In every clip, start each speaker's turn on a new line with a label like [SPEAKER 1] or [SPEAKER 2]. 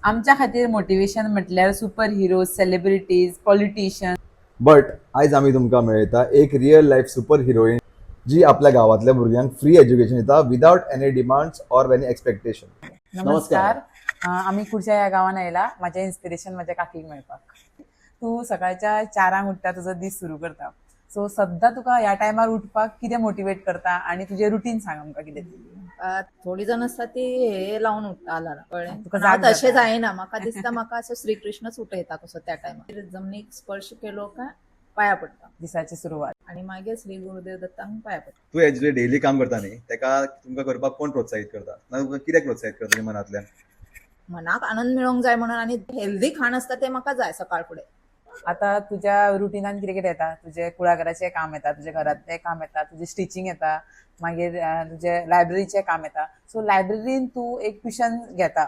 [SPEAKER 1] आमच्या खातीर मोटिवेशन म्हटल्यार super hero, celebrities, politician.
[SPEAKER 2] But आयज आमी तुमकां मेळयता एक रियल लायफ सुपर हिरोईन जी आपल्या गावातल्या भुरग्यांक फ्री एज्युकेशन दिता without any demands or any expectation.
[SPEAKER 1] नमस्कार. आम्ही कुडच्या ह्या गावान आयला माझे इन्स्पिरेशन माझ्या काकीक मेळपाक. तू सकाळच्या 4 उठता तुझो दीस सुरू करता. सो सद्दां तुका ह्या टायमार उठपाक कितें मोटिवेट करता आणि तुझे रुटीन सांग आमकां कितें.
[SPEAKER 3] थोडी जण असतात ती हे लावून उठता अलार्म कळ्ळें
[SPEAKER 1] तुका
[SPEAKER 3] पण हांव
[SPEAKER 1] जाग
[SPEAKER 3] तशें
[SPEAKER 1] जाता.
[SPEAKER 3] जायना. म्हाका दिसता म्हाका असो श्रीकृष्णच उठयता कसो त्या टायमार जमनीक स्पर्श केलो काय पाया पडटा
[SPEAKER 1] दिसाची सुरवात.
[SPEAKER 3] आणि मागीर श्री गुरुदेव दत्तांक पाया पडटा.
[SPEAKER 4] तू हे जे डेली काम करता न्ही तेका तुमकां करपाक कोण प्रोत्साहीत करता ना तुमकां कित्याक प्रोत्साहीत करता तुज्या मनांतल्यान?
[SPEAKER 3] मनाक आनंद मेळोंक जाय म्हणून आनी हेल्दी खाण असता ते म्हाका जाय सकाळ फुडें.
[SPEAKER 1] आता तुझ्या रुटिनान कितें कितें येता? तुझे कुळागराचे काम येता, तुझे घरातले काम येता, तुझे स्टिचिंग येता, मागीर तुझे लायब्ररीचे काम येता. सो लायब्ररीन तू एक ट्युशन घेता,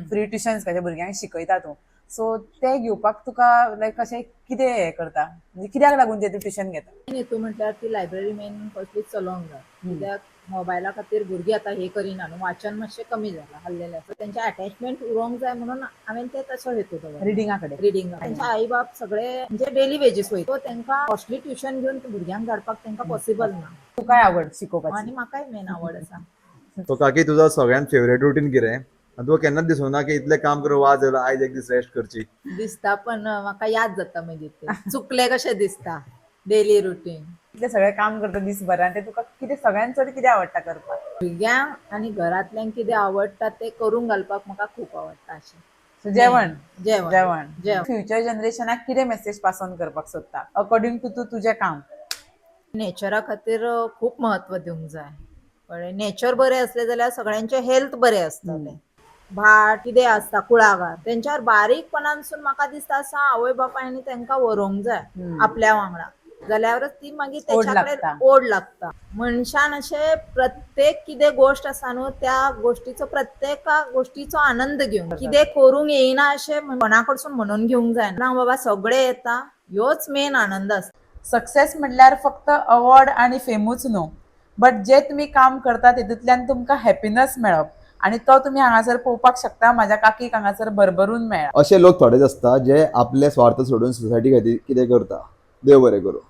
[SPEAKER 1] फ्री ट्युशन्स काय भुरग्यांक शिकयता तू. सो ते घेवपाक तुका लायक अशें कितें हे करता, म्हणजे कित्याक लागून ते तू ट्युशन घेता?
[SPEAKER 3] हेतू म्हटल्यार ती लायब्ररी मेन कसलीच चलोवंक जाय. कित्याक मोबायला खातीर भुरगीं आतां हे करिना न्हू, वाचन मातशें कमी जालां हल्लेलें. सो तेंचें अटॅचमेंट उरोंक जाय म्हणून हांवें ते तसो हेतू दवरला
[SPEAKER 1] रिडिंगा कडेन.
[SPEAKER 3] रिडिंग. तेंचे आई बाप सगळे म्हणजे डेली वेजीस वयता. सो तेंकां कॉस्टली ट्युशन घेवन भुरग्यांक धाडपाक तेंकां पॉसिबल ना.
[SPEAKER 1] तुका काय आवड शिकोवपाची?
[SPEAKER 3] आनी म्हाकाय मेन आवड आसा.
[SPEAKER 2] तो काकी तुजो सगळ्यात फेवरेट रुटीन कितें? आनी तुका केन्नाच दिसूं ना की इतलें काम करून वाज येयलो आयज एक दीस रेस्ट करची?
[SPEAKER 3] दिसता पण म्हाका याद जाता मागीर ते चुकले कशें दिसता डेली रुटीन.
[SPEAKER 1] इतलें सगळें काम करता दिसभरान, ते तुका कितें सगळ्यान चड कितें आवडटा करपाक?
[SPEAKER 3] भुरग्यांक आनी घरांतल्यांक कितें आवडटा ते करूंक घालपाक म्हाका खूब आवडटा. अशें
[SPEAKER 1] So जेवण
[SPEAKER 3] जेवण
[SPEAKER 1] जेवण
[SPEAKER 3] जेवण.
[SPEAKER 1] फ्युचर जनरेशनाक कितें मेसेज पास ऑन करपाक सोदता अकॉर्डिंग टू तू तुजें काम?
[SPEAKER 3] नेचरा खातीर खूप महत्व दिवंक जाय. कळ्ळें. नेचर बरें असलें जाल्यार सगळ्यांचे हेल्थ बरें आसतलें. भाट कितें आसता कुळागर तेंच्यावर बारीकपणानसून म्हाका दिसता आसा आवय बापायनी तेंकां व्हरोंक जाय आपल्या वांगडा. जाल्यारच ती मागीर
[SPEAKER 1] ओढ
[SPEAKER 3] तेच्या कडेन
[SPEAKER 1] लागता.
[SPEAKER 3] ओढ लागता. मनशान अशें प्रत्येक कितें गोष्ट आसा न्हू त्या गोष्टीचो प्रत्येक गोष्टीचो आनंद घेवंक कितें करूंक येयना अशें मना कडसून म्हणून घेवंक जाय ना. बाबा सगळें येता ह्योच मेन आनंद आसता.
[SPEAKER 1] सक्सेस म्हटल्यार फक्त अवॉर्ड आणि फेमूच न्हू, बट जे तुम्ही काम करता तितूंतल्यान तुमकां हॅपीनेस मेळप, आणि तो तुम्ही हांगासर पळोवपाक शकता. माझ्या काकीक हांगासर भरभरून मेळ्ळा.
[SPEAKER 2] असे लोक थोडेच असता जे आपले स्वार्थ सोडून सोसायटी खातीर कितें करता. देव बरें करूं.